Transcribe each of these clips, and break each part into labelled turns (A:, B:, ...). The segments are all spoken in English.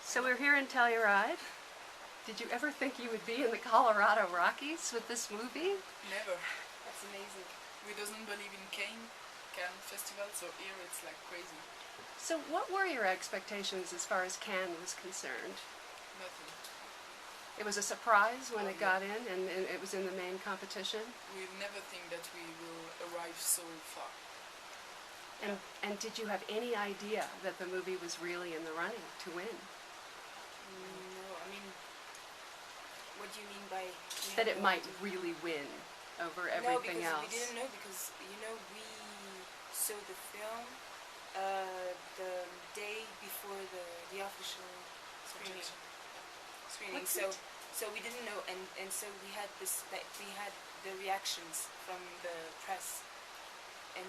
A: So we're here in Telluride. Did you ever think you would be in the Colorado Rockies with this movie?
B: Never.
C: That's amazing.
B: We doesn't believe in Cannes Festival, so here it's like crazy.
A: So what were your expectations as far as Cannes was concerned?
B: Nothing.
A: It was a surprise when it got in and it was in the main competition?
B: We never think that we will arrive so far.
A: And did you have any idea that the movie was really in the running to win?
C: No, I mean, what do you mean by...
A: That it might really win over everything else?
C: No, because we didn't know, because, we saw the film the day before the official screening. So we didn't know, and so we had the reactions from the press, and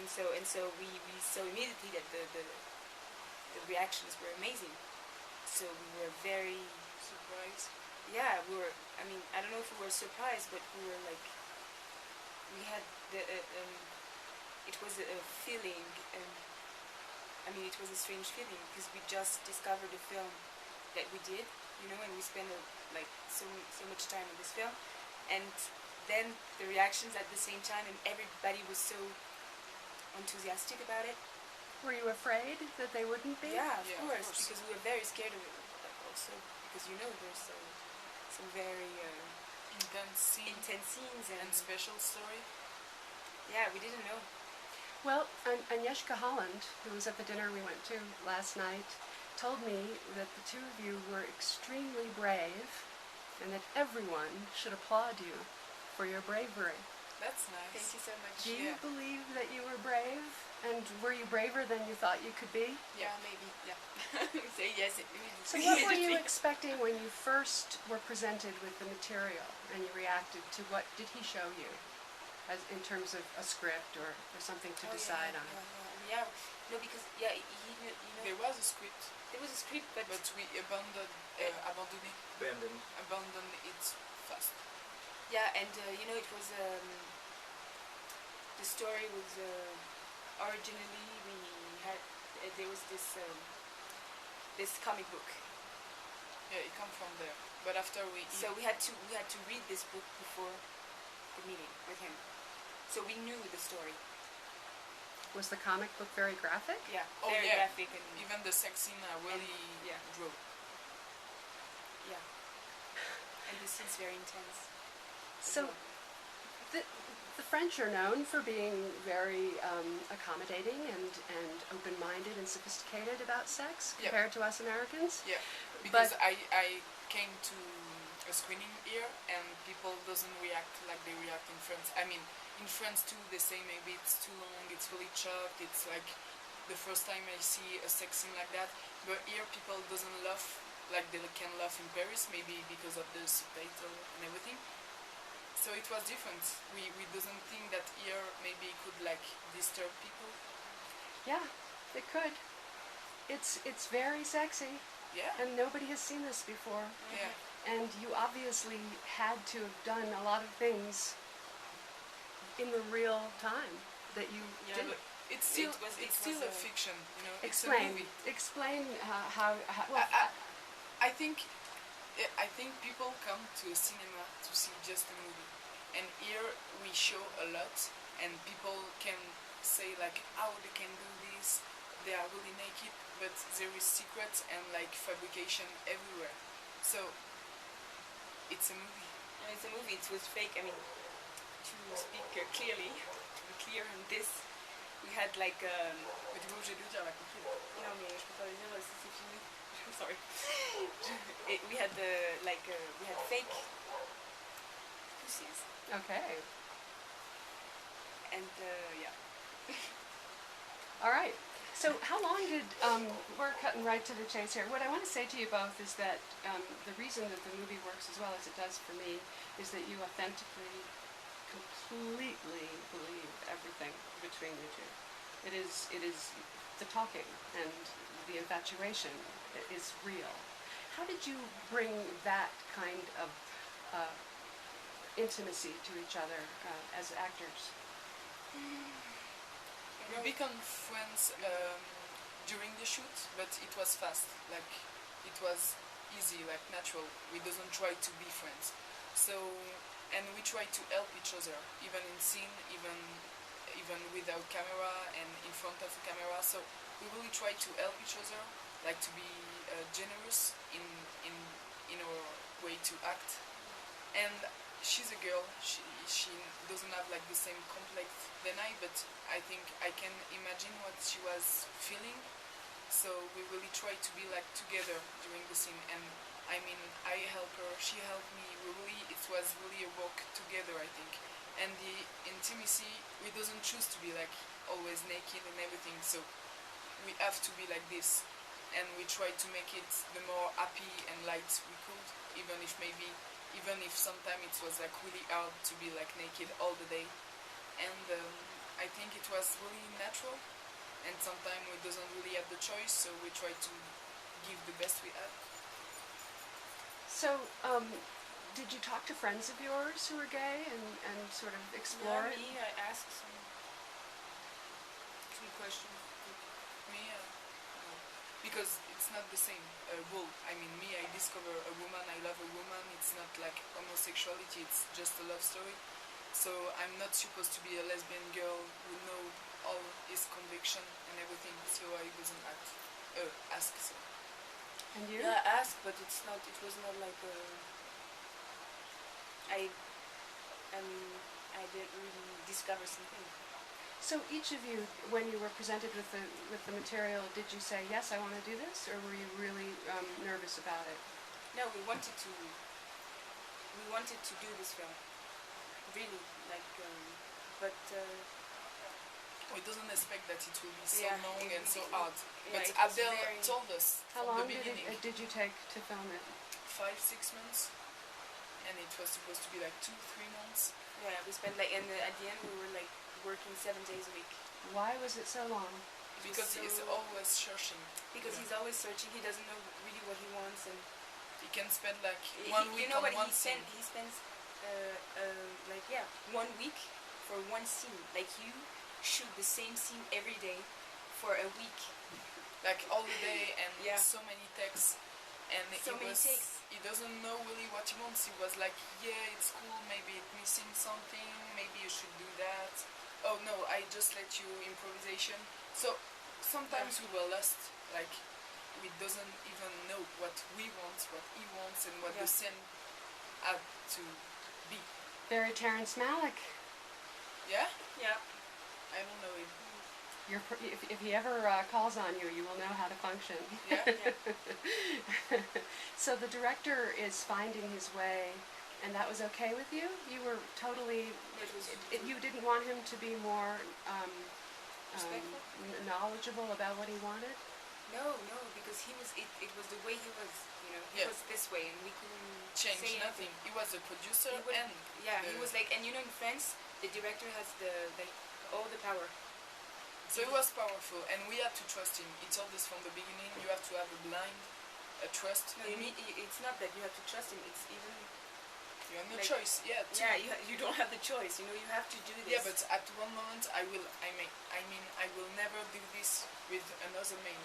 C: so we saw immediately that the reactions were amazing. So we were very
B: Surprised.
C: yeah, we were. I mean, I don't know if we were surprised, but we were like, we had the it was a feeling. I mean, it was a strange feeling because we just discovered the film that we did, and we spent so much time on this film, and then the reactions at the same time, and everybody was so enthusiastic about it.
A: Were you afraid that they wouldn't be?
C: Yeah, of
B: Yeah,
C: course,
B: of course.
C: because we were very scared of it. Also, because there's some very intense scenes
B: And special story.
C: yeah, we didn't know.
A: Well, Agnieszka Holland, who was at the dinner we went to last night, told me that the two of you were extremely brave and that everyone should applaud you for your bravery.
B: That's nice.
C: Thank you so much.
A: Do you
B: Yeah.
A: believe that you were brave? And were you braver than you thought you could be?
C: Yeah, maybe. Yeah. Say yes.
A: So what were you expecting when you first were presented with the material and you reacted to what did he show you? As in terms of a script or something to decide on?
C: Yeah. No, because he
B: There was a script,
C: there was a script, but
B: we abandoned it fast.
C: yeah, and it was the story was originally we had there was this comic book,
B: Yeah, it come from there. But after
C: so we had to read this book before the meeting with him, so we knew the story.
A: Was the comic book very graphic?
C: Yeah,
B: Oh,
C: very
B: yeah.
C: graphic and
B: even the sex scene really
C: yeah.
B: drew.
C: yeah, and the scene's very intense. as
A: So
C: well.
A: the French are known for being very accommodating and open-minded and sophisticated about sex
B: Yep.
A: compared to us Americans.
B: Yeah, because I came to a screening here and people doesn't react like they react in France. I mean, in France too, they say maybe it's too long, it's really chopped, it's like the first time I see a sex scene like that. But here people doesn't laugh like they can laugh in Paris, maybe because of the subtitle and everything. So it was different. We doesn't think that here maybe it could like disturb people.
A: Yeah, it could. It's very sexy,
B: Yeah.
A: and nobody has seen this before.
B: Yeah.
A: And you obviously had to have done a lot of things in the real time that you
C: Yeah,
A: did.
C: but
B: It's still
C: it
B: still
C: was
B: a fiction, It's a
A: Explain.
B: movie.
A: Explain how well,
B: I think people come to a cinema to see just a movie, and here we show a lot, and people can say like how they can do this. They are really naked, but there is secrets and like fabrication everywhere. So it's a movie.
C: No, it's a movie. It was fake. I mean, to speak clearly, to be clear on this, we had like
B: Mais tu vois, j'ai dû dire la compris.
C: non mais je peux pas le dire si c'est fini. I'm sorry. We had we had fake pussies
A: okay.
C: and yeah.
A: All right. So how long did, we're cutting right to the chase here. What I want to say to you both is that the reason that the movie works as well as it does for me is that you authentically, completely believe everything between you two. It is the talking and the infatuation is real. How did you bring that kind of intimacy to each other as actors?
B: We become friends during the shoot, but it was fast. Like it was easy, like natural. We doesn't try to be friends. So, and we try to help each other, even in scene, even without camera and in front of a camera. So we really try to help each other, like to be generous in our way to act. And she's a girl. She doesn't have like the same complex than I, but I think I can imagine what she was feeling. So we really try to be like together during the scene, and I mean I help her, she helped me. It was really a work together, I think. And the intimacy, we doesn't choose to be like always naked and everything. So we have to be like this, and we try to make it the more happy and light we could, even if sometimes it was like really hard to be like naked all the day. And I think it was really natural, and sometimes we doesn't really have the choice, so we try to give the best we have.
A: So, did you talk to friends of yours who are gay and sort of explore it?
C: Me, I asked some questions.
B: Me, no. Because it's not the same rule. I mean, me, I discover a woman, I love a woman. It's not like homosexuality, it's just a love story. So I'm not supposed to be a lesbian girl who know all his conviction and everything. So I wasn't ask. So.
A: And you?
C: Yeah, I asked, but it was not like I didn't really discover something.
A: So each of you, when you were presented with the material, did you say, yes, I want to do this, or were you really nervous about it?
C: No, we wanted to do this film, really, like, but
B: we doesn't expect that it will be so
C: Yeah,
B: long and so
C: it-
B: hard.
C: yeah,
B: But
C: it was
B: Adele
C: very-
B: told us
A: How
B: from
A: long
B: the beginning,
A: did you take to film it?
B: 5-6 months, and it was supposed to be like 2-3 months.
C: yeah, we spent like, and at the end we were like working 7 days a week.
A: Why was it so long?
B: Because
C: So-
B: he's always searching.
C: Because
B: Yeah.
C: he's always searching, he doesn't know really what he wants, and
B: He can spend like 1 week
C: you know
B: on
C: what
B: one
C: he
B: scene.
C: spends like 1 week for one scene. Like you shoot the same scene every day for a week.
B: Like all the day and
C: Yeah.
B: so many takes. And
C: So many takes.
B: he doesn't know really what he wants. He was like, yeah, it's cool, maybe it's missing something, maybe you should do that. Oh no, I just let you improvisation. So sometimes we were lost, like we doesn't even know what we want, what he wants, and what
C: Yeah.
B: the scene had to be.
A: Very Terrence Malick.
B: Yeah?
C: Yeah.
B: I don't know him.
A: If he ever calls on you, you will know how to function.
B: Yeah?
A: So the director is finding his way, and that was okay with you? You were totally...
C: It was
A: You didn't want him to be more
C: Respectful?
A: knowledgeable about what he wanted?
C: No, because he was. It was the way he was. You know, he
B: Yeah.
C: was this way, and we couldn't
B: Change
C: say
B: nothing.
C: anything.
B: He was a producer
C: He would-
B: and
C: Yeah, he
B: the-
C: was like, and you know, in France, the director has all the power.
B: So it was powerful, and we had to trust him. He told us from the beginning, you have to have a trust
C: No,
B: in me.
C: it's not that you have to trust him. It's even.
B: You have no
C: like-
B: choice. Yeah, too.
C: Yeah, you don't have the choice. You know, you have to do this.
B: Yeah, but at one moment I will never do this with another man,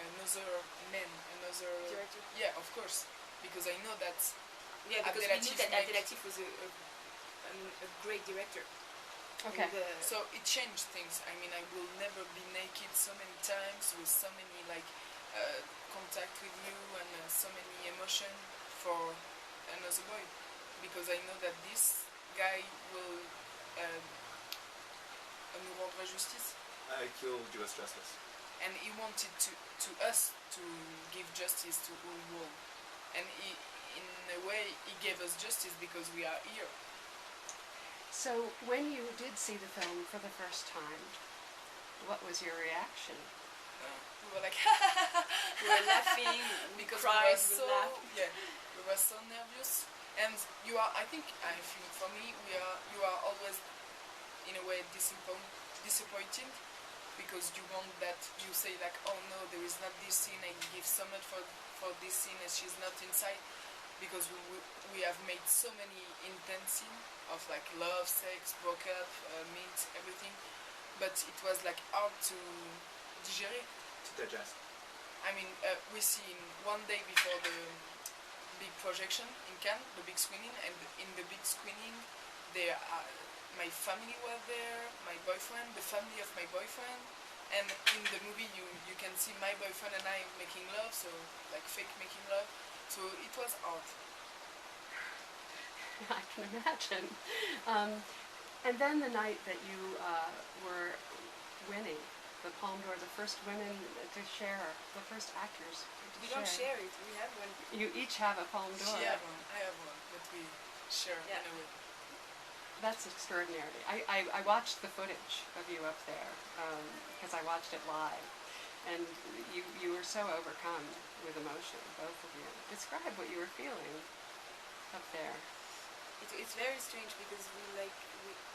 B: another.
C: Director.
B: Yeah, of course, because I know that.
C: Yeah, because
B: Adele
C: we knew that Adele was a great director.
A: Okay.
C: And,
B: So it changed things. I mean, I will never be naked so many times with so many contact with you and so many emotion for another boy, because I know that this guy will nous rendre justice.
D: He'll do us justice.
B: And he wanted to us to give justice to whole world, and he, in a way, he gave us justice because we are here.
A: So when you did see the film for the first time, what was your reaction?
B: We were like,
C: we were laughing, we
B: because
C: cried,
B: we
C: we
B: were so
C: laughed.
B: we were so nervous. And I think for me, you are always in a way disappointed, because you want that, you say like, oh no, there is not this scene, I give so much for this scene and she's not inside, because we have made so many intense scenes of like love, sex, broke up, meet, everything, but it was like hard to digest.
D: To digest.
B: I mean, we seen one day before the big projection in Cannes, the big screening, and in the big screening, there my family were there, my boyfriend, the family of my boyfriend, and in the movie you can see my boyfriend and I making love, so like fake making love. So it was hard.
A: I can imagine. And then the night that you were winning the Palme d'Or, the first women to share, the first actors to
C: We don't share it. We have one.
A: You each have a Palme d'Or.
B: She have one, I have one, but we share
C: Yeah.
B: in a way.
A: That's extraordinary. I watched the footage of you up there because I watched it live, and you were so overcome with emotion, both of you. Describe what you were feeling up there.
C: It's very strange because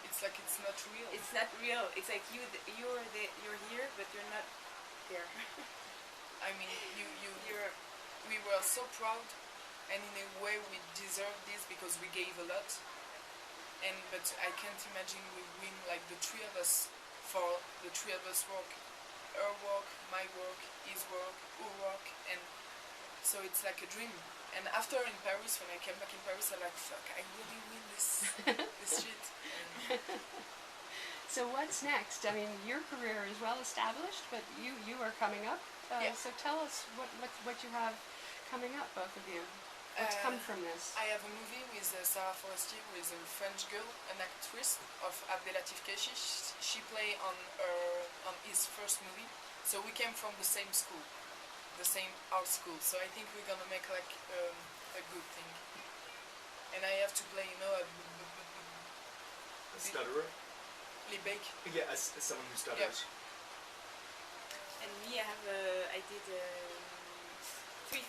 B: It's like it's not real.
C: it's not real. It's like you're here, but you're not there.
B: I mean,
C: You're
B: we were so proud, and in a way we deserve this because we gave a lot. But I can't imagine we win like the three of us for the three of us work, her work, my work, his work, our work, and so it's like a dream. And after in Paris, when I came back in Paris, I'm like, fuck, I really win this shit. And
A: So what's next? I mean, your career is well established, but you are coming up.
B: Yeah.
A: So tell us what you have coming up, both of you. What's come from this?
B: I have a movie with Sarah Forestier, who is a French girl, an actress of Adele. She played on his first movie. So we came from the same school, the same art school. So I think we're gonna make like a good thing. And I have to play,
D: A stutterer?
B: Libek.
D: Yeah, as someone who stutters.
C: and me. I did 3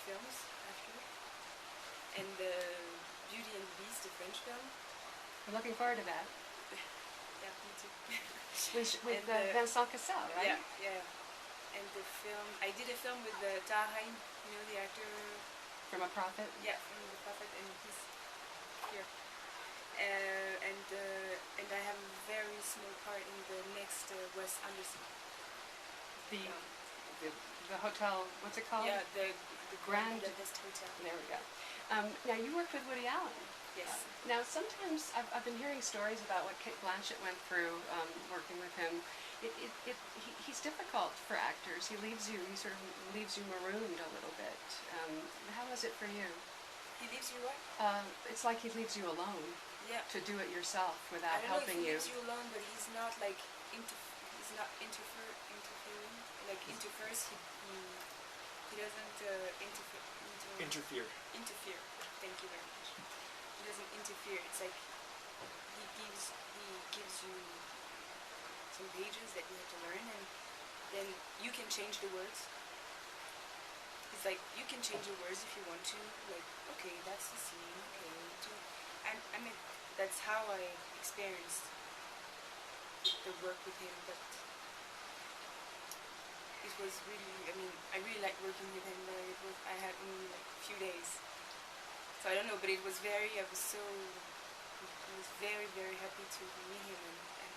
C: films actually, and Beauty and the Beast, the French film.
A: I'm looking forward to that.
C: Yeah, me too.
A: With
C: And,
A: Vincent Cassel, right?
C: Yeah. And the film, I did a film with Telluride, you know, the actor.
A: From A Prophet.
C: Yeah, from The Prophet, and he's here. And I have a very small part in the next Wes Anderson.
A: The hotel. What's it called?
C: Yeah, the
A: Grand-
C: Budapest Hotel.
A: There we go. Now you worked with Woody Allen.
C: Yes.
A: Now sometimes I've been hearing stories about what Kate Blanchett went through working with him. He's difficult for actors. He sort of leaves you marooned a little bit. How was it for you?
C: He leaves you what?
A: It's like he leaves you alone
C: Yeah.
A: to do it yourself without
C: I don't know
A: helping
C: if he
A: you.
C: leaves you alone, but he's not like he's not interfering. Like interferes. He doesn't
D: Interfere.
C: interfere. Thank you very much. He doesn't interfere. It's like he gives you some pages that you have to learn, and then you can change the words. It's like you can change the words if you want to. Like, okay, that's the scene. Okay, and I mean that's how I experienced the work with him. But it was really, I really liked working with him. I had only like a few days, so I don't know. But I was very, very happy to meet him, and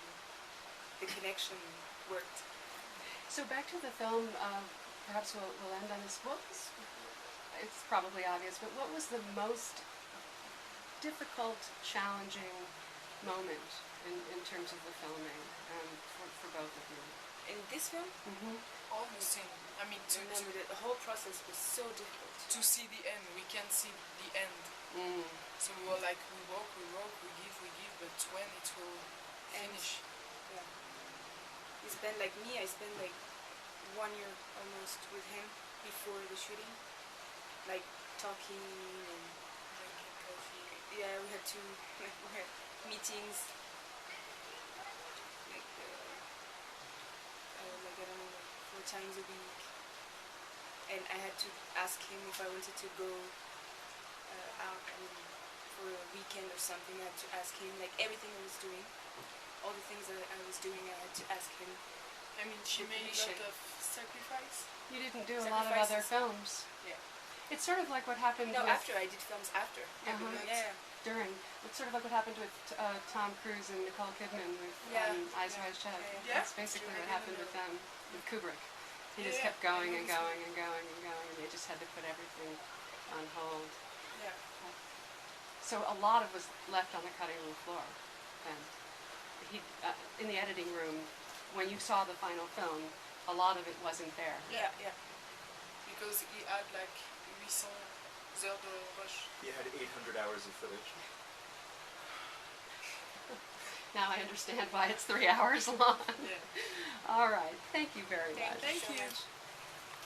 C: the connection worked.
A: So back to the film. Perhaps we'll end on this. It's probably obvious, but what was the most difficult, challenging moment in terms of the filming for both of you?
C: In this film,
B: All the same. I mean,
C: remember that the whole process was so difficult.
B: to see the end, we can't see the end. So we were like, we work, we give, but when it will finish?
C: Yeah. I spent like 1 year almost with him before the shooting, like talking and
B: Drinking coffee.
C: yeah, we had meetings, like I don't know, like 4 times a week, and I had to ask him if I wanted to go out for a weekend or something. I had to ask him, like everything I was doing, all the things that I was doing, I had to ask him.
B: I mean, she
C: With
B: made a
C: permission.
B: lot of sacrifice.
A: You didn't do a lot of other films.
B: Yeah.
A: It's sort of like what happened
C: No,
A: with
C: after I did films after. Yeah.
A: during. It's sort of like what happened with Tom Cruise and Nicole Kidman with
C: Yeah,
A: Eyes
C: yeah,
A: Wide Shut.
C: yeah,
B: yeah.
A: That's basically
B: I
A: what
B: didn't
A: happened
B: know.
A: with them, with Kubrick. He
B: Yeah,
A: just
B: yeah,
A: kept going
B: I
A: and
B: know this
A: going and going and So a lot of was left on the cutting room floor. And in the editing room, when you saw the final film, a lot of it wasn't there.
C: Yeah, yeah.
B: Because he had like 800 heures de rush.
D: You had 800 hours of footage.
A: Now I understand why it's 3 hours long.
B: Yeah.
A: All right. Thank you very much.
B: Thank
C: so
B: you.
C: much.